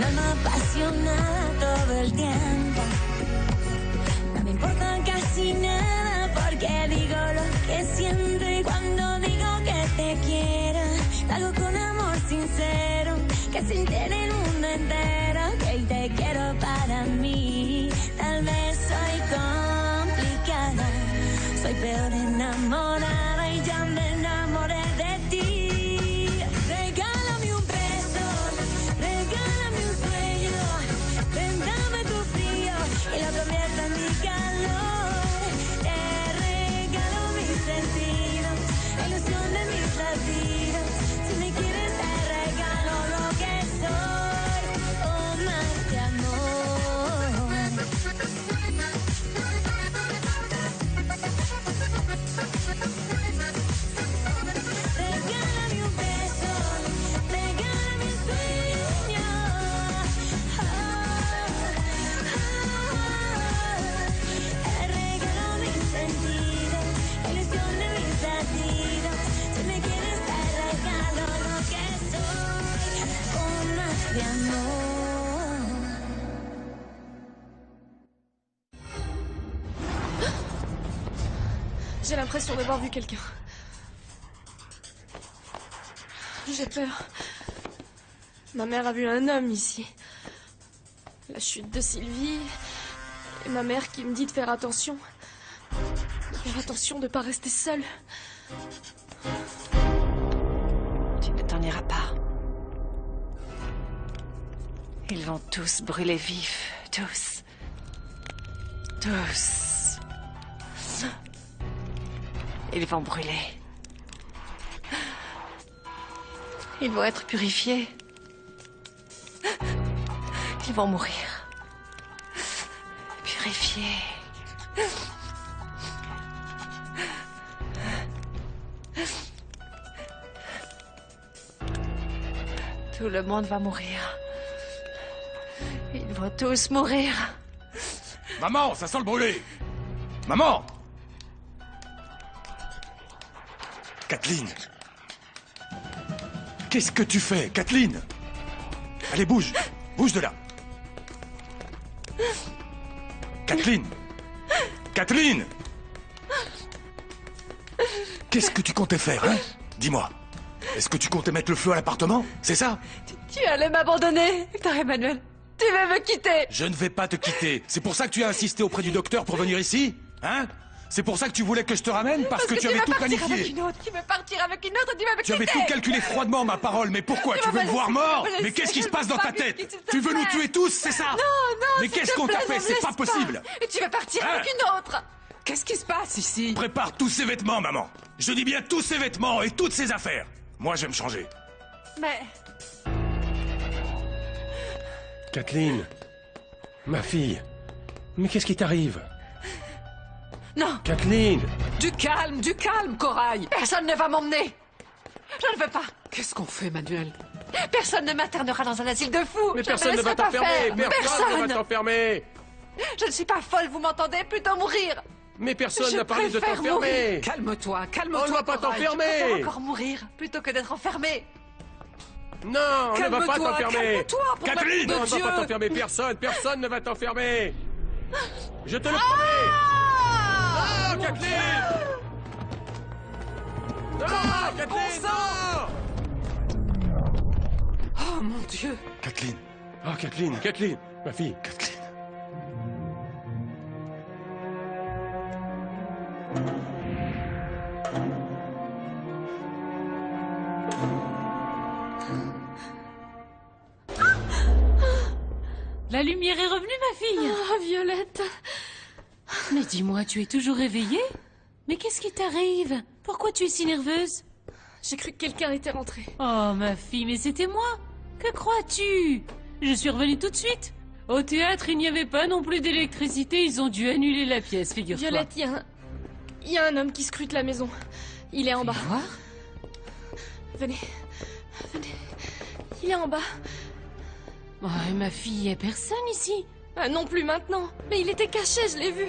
alma apasionada todo el tiempo. No me importa casi nada porque digo lo que siento y cuando digo que te quiero, lo hago con amor sincero, que se entere el mundo entero que te quiero para mí. Tal vez soy complicada, soy peor enamorada y ya me enamoré de ti. Regálame un beso, regálame un sueño, ven dame tu frío y lo convierto en mi calor. Te regalo mis sentidos, la ilusión de mis latidos. Si me quieres te regalo lo que soy, oh más de amor. Regálame un beso, regálame un sueño. Te regalo mis sentidos, la ilusión de mis latidos. Si me quieres te regalo lo que soy, un más de amor. J'ai l'impression d'avoir vu quelqu'un. J'ai peur. Ma mère a vu un homme ici. La chute de Sylvie. Et ma mère qui me dit de faire attention. Faire attention de ne pas rester seule. Tu ne t'en iras pas. Ils vont tous brûler vifs. Tous. Tous. Ils vont brûler. Ils vont être purifiés. Ils vont mourir. Purifiés. Tout le monde va mourir. Ils vont tous mourir. Maman, ça sent le brûlé. Maman! Kathleen! Qu'est-ce que tu fais, Kathleen? Allez, bouge! Bouge de là! Kathleen! Kathleen! Qu'est-ce que tu comptais faire, hein? Dis-moi. Est-ce que tu comptais mettre le feu à l'appartement? C'est ça? Tu allais m'abandonner, Victor Emmanuel. Tu veux me quitter? Je ne vais pas te quitter. C'est pour ça que tu as insisté auprès du docteur pour venir ici? Hein? C'est pour ça que tu voulais que je te ramène? Parce que tu avais tout planifié. Tu veux partir avec une autre, tu veux me Tu avais quitter. tout calculé froidement, ma parole. Mais pourquoi? Tu veux me voir mort? Mais qu'est-ce qui se passe dans ta tête? Tu veux nous tuer tous, c'est ça? Non, Mais qu'est-ce qu'on t'a fait? C'est pas possible. Et tu veux partir Hein? avec une autre. Qu'est-ce qui se passe ici? Prépare tous ces vêtements, maman. Je dis bien tous ces vêtements et toutes ces affaires. Moi, je vais me changer. Mais... Kathleen, ma fille, mais qu'est-ce qui t'arrive? Non, Kathleen! du calme, Corail. Personne ne va m'emmener. Je ne veux pas. Qu'est-ce qu'on fait, Manuel? Personne ne m'internera dans un asile de fous. Mais Je personne ne me va laisserai pas t'enfermer! faire. Personne ne va t'enfermer! Je ne suis pas folle, vous m'entendez? Plutôt mourir. Mais personne Je n'a parlé de préfère t'enfermer! mourir. Calme-toi, calme-toi. On ne va pas Corail. t'enfermer. Je préfère encore mourir plutôt que d'être enfermé. Non, on ne va pas t'enfermer! Calme-toi, pour Kathleen! l'amour Non, de on ne Dieu. va pas t'enfermer, personne ne va t'enfermer! Je te le promets! Non, Kathleen! Non, Kathleen, non! Oh mon Dieu. Kathleen, Oh, Kathleen, ma fille. Kathleen. La lumière est revenue, ma fille. Ah, Violette. Mais dis-moi, tu es toujours réveillée? Mais qu'est-ce qui t'arrive? Pourquoi tu es si nerveuse? J'ai cru que quelqu'un était rentré. Oh, ma fille, mais c'était moi. Que crois-tu? Je suis revenue tout de suite. Au théâtre, il n'y avait pas non plus d'électricité. Ils ont dû annuler la pièce, figure-toi. Violette, il y a un homme qui scrute la maison. Il est en bas. Voir? Venez. Il est en bas. Oh, et ma fille, il n'y a personne ici. Ah, non plus maintenant. Mais il était caché, je l'ai vu.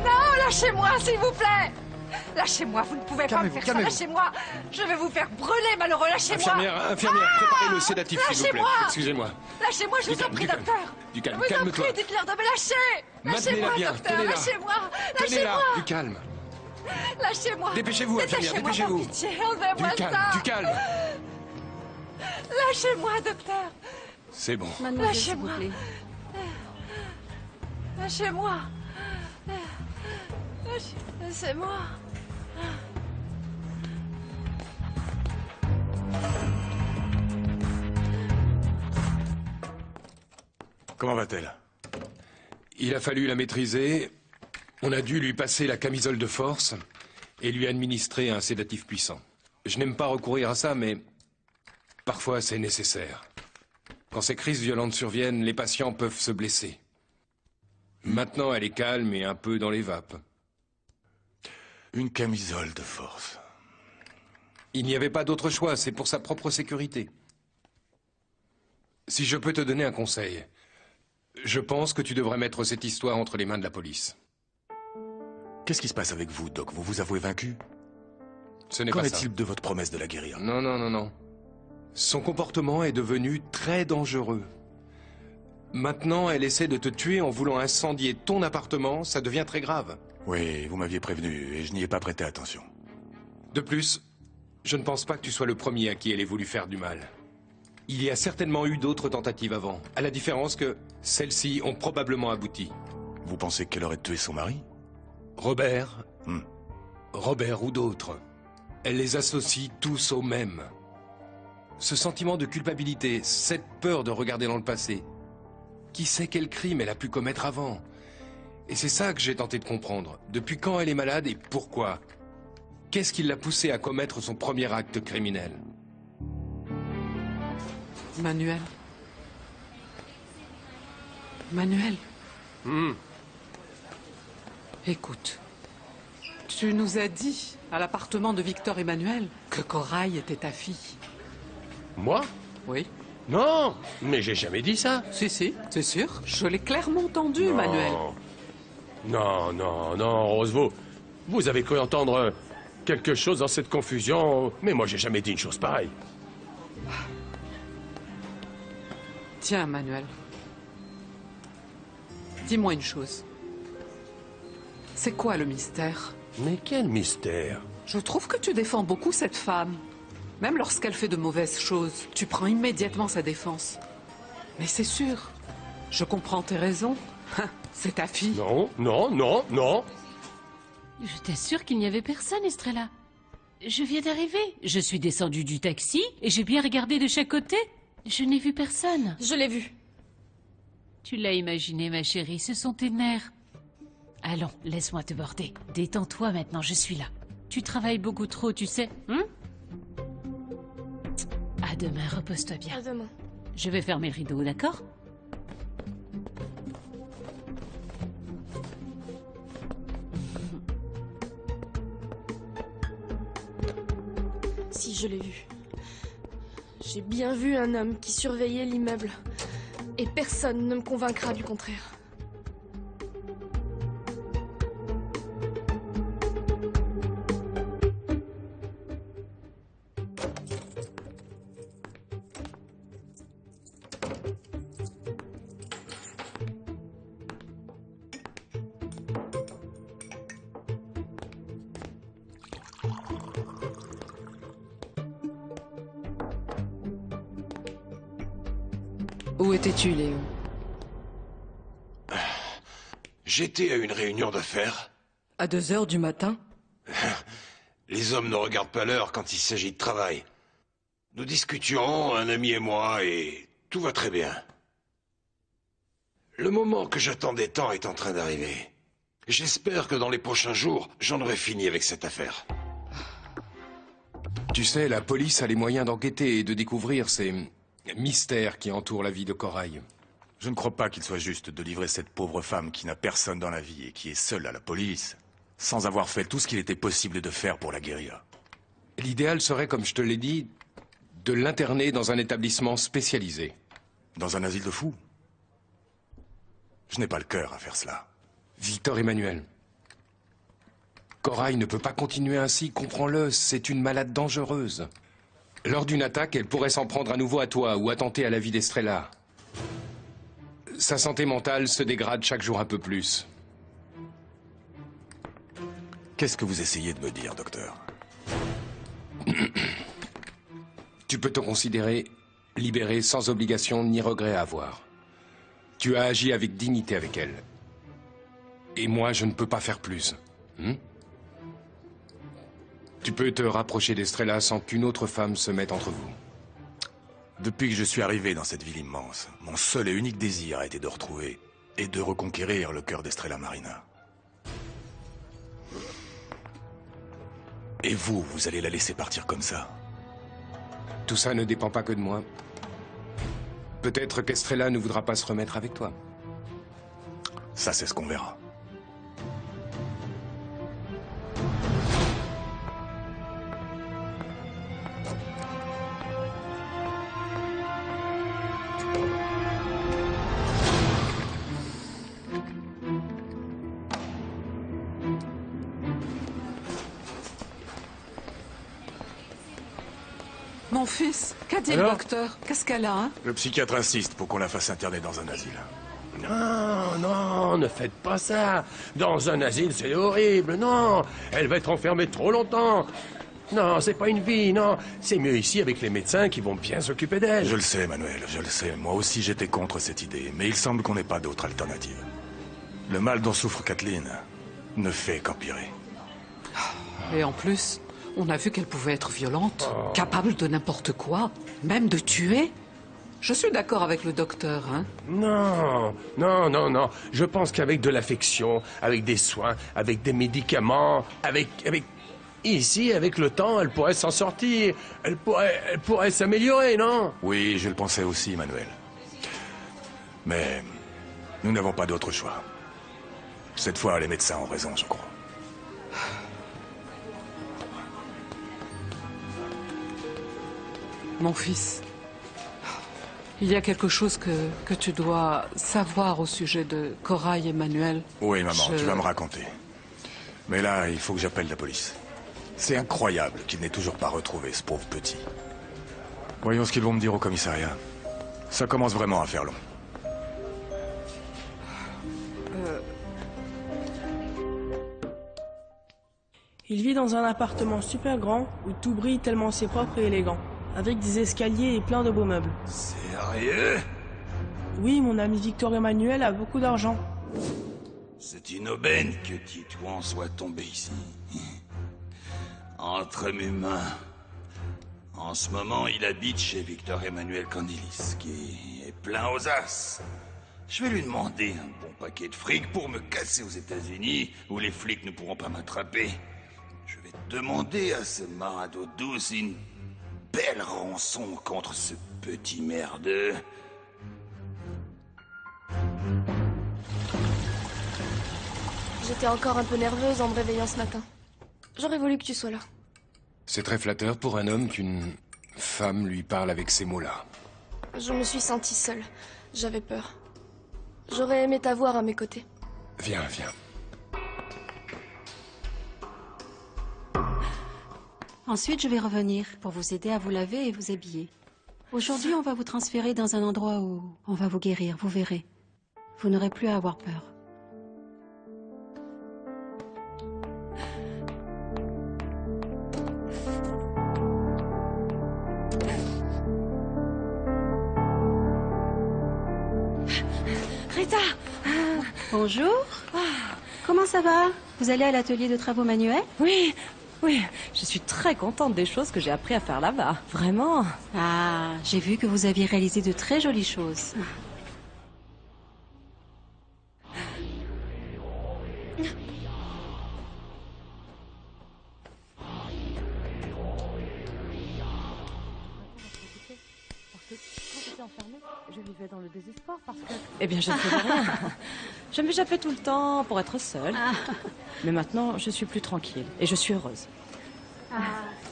Non, lâchez-moi, s'il vous plaît. Lâchez-moi, vous ne pouvez pas me Calmez-vous, faire ça. calmez-vous. Lâchez-moi. Je vais vous faire brûler, malheureux. Lâchez-moi. Infirmière, préparez le sédatif, s'il vous plaît. Lâchez-moi. Excusez-moi. Lâchez-moi, je vous en prie, Du calme, docteur. du calme, Je vous en calme-toi. prie, dites-leur de me lâcher. Maintenez-la Lâchez-moi, bien, docteur. tenez-la. Lâchez-moi. Tenez-là, Lâchez-moi. du calme. Lâchez-moi. Dépêchez-vous, infirmière, Détachez-moi, dépêchez-vous. par pitié, enlevez-moi Du calme, ça. du calme. Lâchez-moi, docteur. C'est bon. Mademoiselle, s'il vous Lâchez-moi. plaît. Lâchez-moi. Laissez-moi. Comment va-t-elle? Il a fallu la maîtriser. On a dû lui passer la camisole de force et lui administrer un sédatif puissant. Je n'aime pas recourir à ça, mais parfois c'est nécessaire. Quand ces crises violentes surviennent, les patients peuvent se blesser. Maintenant, elle est calme et un peu dans les vapes. Une camisole de force. Il n'y avait pas d'autre choix, c'est pour sa propre sécurité. Si je peux te donner un conseil, je pense que tu devrais mettre cette histoire entre les mains de la police. Qu'est-ce qui se passe avec vous, Doc? Vous vous avouez vaincu? Ce n'est Qu'en pas ça. est-il de votre promesse de la guérir? Non, non, non, non. Son comportement est devenu très dangereux. Maintenant, elle essaie de te tuer en voulant incendier ton appartement, ça devient très grave. Oui, vous m'aviez prévenu et je n'y ai pas prêté attention. De plus, je ne pense pas que tu sois le premier à qui elle ait voulu faire du mal. Il y a certainement eu d'autres tentatives avant, à la différence que celles-ci ont probablement abouti. Vous pensez qu'elle aurait tué son mari? Robert, Hmm. Robert ou d'autres, elle les associe tous au même. Ce sentiment de culpabilité, cette peur de regarder dans le passé. Qui sait quel crime elle a pu commettre avant? Et c'est ça que j'ai tenté de comprendre. Depuis quand elle est malade et pourquoi? Qu'est-ce qui l'a poussée à commettre son premier acte criminel? Manuel. Manuel. Écoute, tu nous as dit, à l'appartement de Victor Emmanuel, que Corail était ta fille. Moi? Oui. Non, mais j'ai jamais dit ça. Si, c'est sûr. Je l'ai clairement entendu, Manuel. Non, non, non, Rosevaux. Vous avez cru entendre quelque chose dans cette confusion, mais moi j'ai jamais dit une chose pareille. Tiens, Manuel. Dis-moi une chose. C'est quoi le mystère? Mais quel mystère? Je trouve que tu défends beaucoup cette femme. Même lorsqu'elle fait de mauvaises choses, tu prends immédiatement sa défense. Mais c'est sûr. Je comprends tes raisons. C'est ta fille. Non, non, non, non. Je t'assure qu'il n'y avait personne, Estrella. Je viens d'arriver. Je suis descendue du taxi et j'ai bien regardé de chaque côté. Je n'ai vu personne. Je l'ai vu. Tu l'as imaginé, ma chérie, ce sont tes nerfs. Allons, laisse-moi te border. Détends-toi maintenant, je suis là. Tu travailles beaucoup trop, tu sais, hein? À demain, repose-toi bien. À demain. Je vais fermer le rideau, d'accord? Si, je l'ai vu. J'ai bien vu un homme qui surveillait l'immeuble. Et personne ne me convaincra du contraire. Où étais-tu, Léo? J'étais à une réunion d'affaires. À 2 heures du matin? Les hommes ne regardent pas l'heure quand il s'agit de travail. Nous discutions, un ami et moi, et tout va très bien. Le moment que j'attendais tant est en train d'arriver. J'espère que dans les prochains jours, j'en aurai fini avec cette affaire. Tu sais, la police a les moyens d'enquêter et de découvrir ces mystères qui entourent la vie de Corail. Je ne crois pas qu'il soit juste de livrer cette pauvre femme qui n'a personne dans la vie et qui est seule à la police, sans avoir fait tout ce qu'il était possible de faire pour la guérir. L'idéal serait, comme je te l'ai dit, de l'interner dans un établissement spécialisé. Dans un asile de fous? Je n'ai pas le cœur à faire cela. Victor Emmanuel. Corail ne peut pas continuer ainsi, comprends-le, c'est une malade dangereuse. Lors d'une attaque, elle pourrait s'en prendre à nouveau à toi ou attenter à la vie d'Estrella. Sa santé mentale se dégrade chaque jour un peu plus. Qu'est-ce que vous essayez de me dire, docteur? Tu peux te considérer libéré sans obligation ni regret à avoir. Tu as agi avec dignité avec elle. Et moi, je ne peux pas faire plus. Tu peux te rapprocher d'Estrella sans qu'une autre femme se mette entre vous. Depuis que je suis arrivé dans cette ville immense, mon seul et unique désir a été de retrouver et de reconquérir le cœur d'Estrella Marina. Et vous, vous allez la laisser partir comme ça? Tout ça ne dépend pas que de moi. Peut-être qu'Estrella ne voudra pas se remettre avec toi. Ça, c'est ce qu'on verra. Mon fils, qu'a dit le docteur? Qu'est-ce qu'elle a, hein? Le psychiatre insiste pour qu'on la fasse interner dans un asile. Non, non, ne faites pas ça. Dans un asile, c'est horrible, non. Elle va être enfermée trop longtemps. Non, c'est pas une vie, non. C'est mieux ici avec les médecins qui vont bien s'occuper d'elle. Je le sais, Manuel, je le sais. Moi aussi, j'étais contre cette idée. Mais il semble qu'on n'ait pas d'autre alternative. Le mal dont souffre Kathleen ne fait qu'empirer. Et en plus, on a vu qu'elle pouvait être violente, capable de n'importe quoi, même de tuer. Je suis d'accord avec le docteur, hein. Non, non, non, non. Je pense qu'avec de l'affection, avec des soins, avec des médicaments, avec... Ici, avec le temps, elle pourrait s'en sortir. Elle pourrait s'améliorer, non? Oui, je le pensais aussi, Manuel. Mais nous n'avons pas d'autre choix. Cette fois, les médecins ont raison, je crois. Mon fils, il y a quelque chose que tu dois savoir au sujet de Corail et Manuel. Oui, maman, tu vas me raconter. Mais là, il faut que j'appelle la police. C'est incroyable qu'il n'ait toujours pas retrouvé ce pauvre petit. Voyons ce qu'ils vont me dire au commissariat. Ça commence vraiment à faire long. Il vit dans un appartement super grand où tout brille tellement c'est propre et élégant, avec des escaliers et plein de beaux meubles. Sérieux? Oui, mon ami Victor Emmanuel a beaucoup d'argent. C'est une aubaine que Titouan soit tombé ici. Entre mes mains. En ce moment, il habite chez Victor Emmanuel Candilis, qui est plein aux as. Je vais lui demander un bon paquet de fric pour me casser aux États-Unis, où les flics ne pourront pas m'attraper. Je vais demander à ce marin d'eau douce une belle rançon contre ce petit merdeux. J'étais encore un peu nerveuse en me réveillant ce matin. J'aurais voulu que tu sois là. C'est très flatteur pour un homme qu'une femme lui parle avec ces mots-là. Je me suis sentie seule. J'avais peur. J'aurais aimé t'avoir à mes côtés. Viens, viens. Ensuite, je vais revenir pour vous aider à vous laver et vous habiller. Aujourd'hui, on va vous transférer dans un endroit où on va vous guérir, vous verrez. Vous n'aurez plus à avoir peur. Rita! Bonjour. Comment ça va? Vous allez à l'atelier de travaux manuels? Oui, oui. Je suis très contente des choses que j'ai appris à faire là-bas. Vraiment. Ah, j'ai vu que vous aviez réalisé de très jolies choses. Je vivais dans le désespoir parce que... Eh bien, je ne faisais rien. Je m'échappais tout le temps pour être seule. Mais maintenant, je suis plus tranquille et je suis heureuse.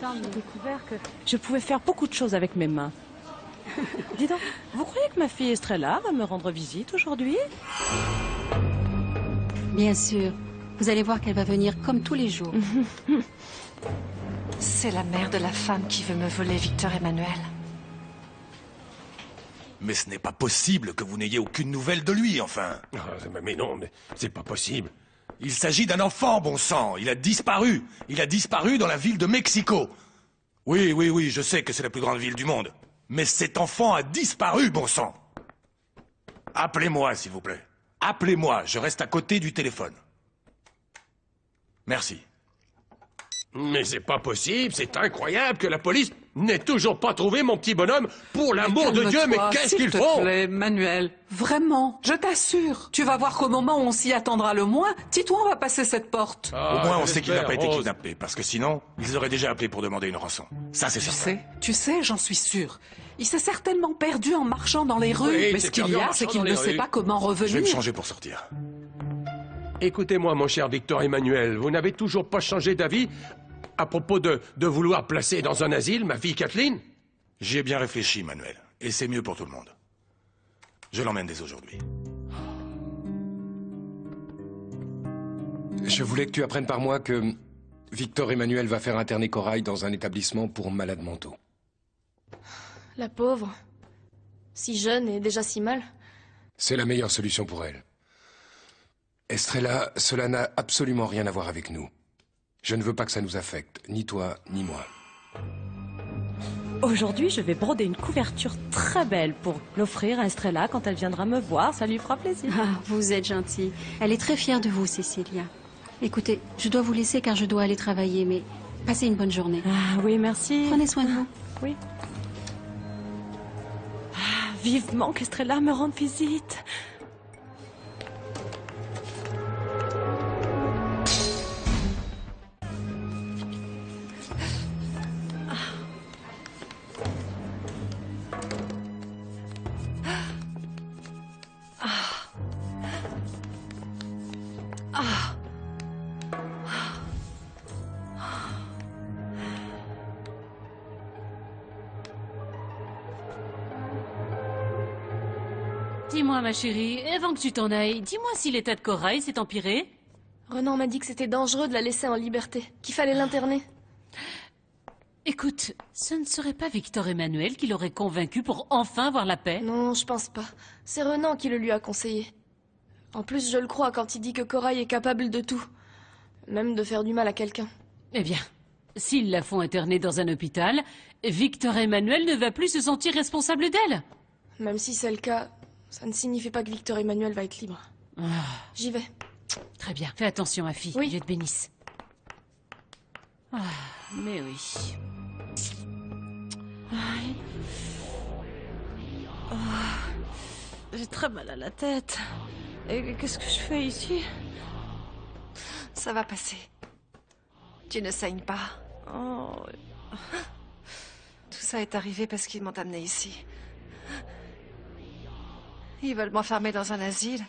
J'ai découvert que je pouvais faire beaucoup de choses avec mes mains. Dis donc, vous croyez que ma fille Estrella va me rendre visite aujourd'hui? Bien sûr. Vous allez voir qu'elle va venir comme tous les jours. C'est la mère de la femme qui veut me voler Victor Emmanuel. Mais ce n'est pas possible que vous n'ayez aucune nouvelle de lui, enfin. Mais non, mais c'est pas possible. Il s'agit d'un enfant, bon sang. Il a disparu. Il a disparu dans la ville de Mexico. Oui, je sais que c'est la plus grande ville du monde. Mais cet enfant a disparu, bon sang. Appelez-moi, s'il vous plaît. Appelez-moi, je reste à côté du téléphone. Merci. Mais c'est pas possible, c'est incroyable que la police n'ait toujours pas trouvé mon petit bonhomme. Pour l'amour de Dieu, mais qu'est-ce qu'ils font? S'il te plaît, Manuel, vraiment, je t'assure. Tu vas voir qu'au moment où on s'y attendra le moins, Titouan va passer cette porte. Au moins, on sait qu'il n'a pas été kidnappé, parce que sinon, ils auraient déjà appelé pour demander une rançon. Ça, c'est certain. Tu sais, j'en suis sûr. Il s'est certainement perdu en marchant dans les rues. Oui, mais ce qu'il y a, c'est qu'il ne sait pas comment revenir. Je vais me changer pour sortir. Écoutez-moi, mon cher Victor Emmanuel, vous n'avez toujours pas changé d'avis à propos de vouloir placer dans un asile ma fille Kathleen? J'y ai bien réfléchi, Manuel. Et c'est mieux pour tout le monde. Je l'emmène dès aujourd'hui. Je voulais que tu apprennes par moi que Victor Emmanuel va faire interner Corail dans un établissement pour malades mentaux. La pauvre. Si jeune et déjà si mal. C'est la meilleure solution pour elle. Estrella, cela n'a absolument rien à voir avec nous. Je ne veux pas que ça nous affecte, ni toi, ni moi. Aujourd'hui, je vais broder une couverture très belle pour l'offrir à Estrella quand elle viendra me voir. Ça lui fera plaisir. Ah, vous êtes gentil. Elle est très fière de vous, Cécilia. Écoutez, je dois vous laisser car je dois aller travailler, mais passez une bonne journée. Ah oui, merci. Prenez soin de vous. Oui. Ah, vivement qu'Estrella me rende visite. Dis-moi, ma chérie, avant que tu t'en ailles, dis-moi si l'état de Corail s'est empiré. Renan m'a dit que c'était dangereux de la laisser en liberté, qu'il fallait l'interner. Écoute, ce ne serait pas Victor Emmanuel qui l'aurait convaincu pour enfin voir la paix? Non, je pense pas. C'est Renan qui le lui a conseillé. En plus, je le crois quand il dit que Corail est capable de tout. Même de faire du mal à quelqu'un. Eh bien, s'ils la font interner dans un hôpital, Victor Emmanuel ne va plus se sentir responsable d'elle. Même si c'est le cas, ça ne signifie pas que Victor Emmanuel va être libre. J'y vais. Très bien. Fais attention, ma fille. Oui. Dieu te bénisse. Ah, mais oui. J'ai très mal à la tête. Et qu'est-ce que je fais ici? Ça va passer. Tu ne saignes pas. Oh. Tout ça est arrivé parce qu'ils m'ont amené ici. Ils veulent m'enfermer dans un asile.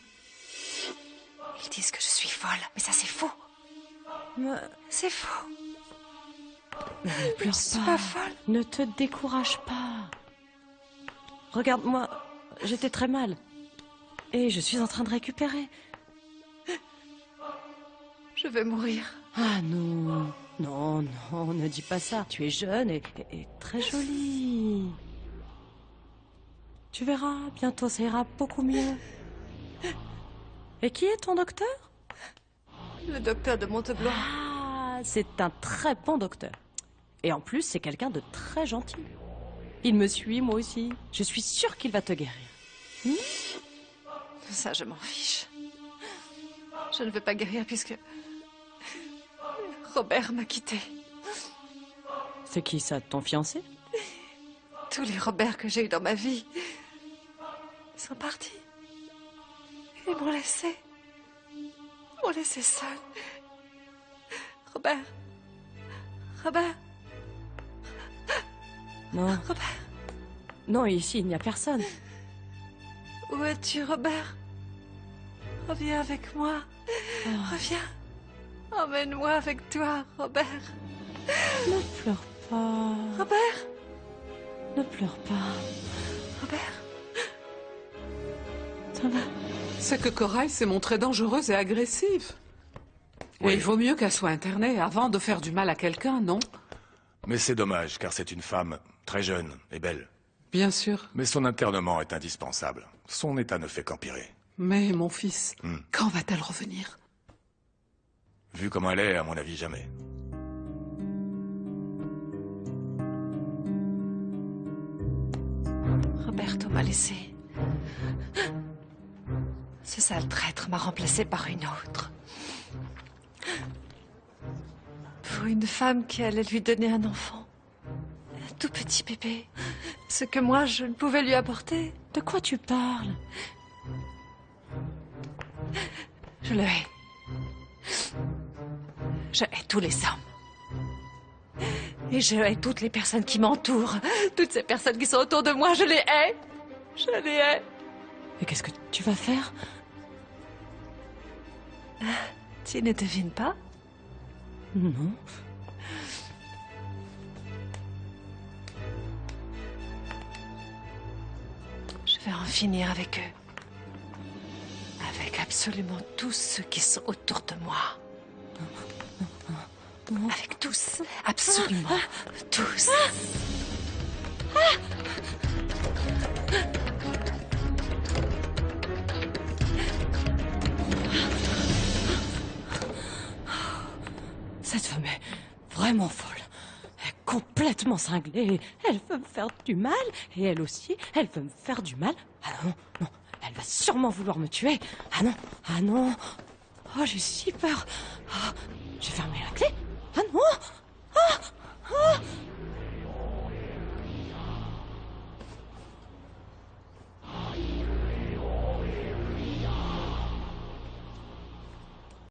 Ils disent que je suis folle, mais ça c'est faux. C'est faux. Ne pleure pas folle. Ne te décourage pas. Regarde-moi, j'étais très mal. Et je suis en train de récupérer. Je vais mourir. Ah non, non, non, ne dis pas ça. Tu es jeune et très jolie. Tu verras, bientôt ça ira beaucoup mieux. Et qui est ton docteur? Le docteur de Monteblanc. Ah, c'est un très bon docteur. Et en plus, c'est quelqu'un de très gentil. Il me suit, moi aussi. Je suis sûre qu'il va te guérir. Ça, je m'en fiche. Je ne veux pas guérir puisque... Robert m'a quitté. C'est qui ça, ton fiancé? Tous les Robert que j'ai eus dans ma vie sont partis. Ils m'ont laissé. M'ont laissé seule. Robert. Robert. Non. Robert. Non, ici, il n'y a personne. Où es-tu, Robert? Reviens avec moi. Reviens. Emmène-moi avec toi, Robert. Ne pleure pas. Robert. Ne pleure pas. Robert. Ça va. C'est que Corail s'est montrée dangereuse et agressive. Et il vaut mieux qu'elle soit internée avant de faire du mal à quelqu'un, non? Mais c'est dommage, car c'est une femme très jeune et belle. Bien sûr. Mais son internement est indispensable. Son état ne fait qu'empirer. Mais mon fils, quand va-t-elle revenir? Vu comment elle est, à mon avis, jamais. Roberto m'a laissé. Ce sale traître m'a remplacé par une autre. Pour une femme qui allait lui donner un enfant. Un tout petit bébé. Ce que moi, je ne pouvais lui apporter. De quoi tu parles? Je le hais. Je hais tous les hommes. Et je hais toutes les personnes qui m'entourent. Toutes ces personnes qui sont autour de moi, je les hais. Je les hais. Et qu'est-ce que tu vas faire? Tu ne devines pas? Non. Je vais en finir avec eux. Avec absolument tous ceux qui sont autour de moi. Avec tous. Absolument tous. Cette femme est vraiment folle. Elle est complètement cinglée. Elle veut me faire du mal. Et elle aussi, elle veut me faire du mal. Ah non, non. Elle va sûrement vouloir me tuer. Ah non, ah non. Oh, j'ai si peur. Oh, j'ai fermé la clé. Ah non.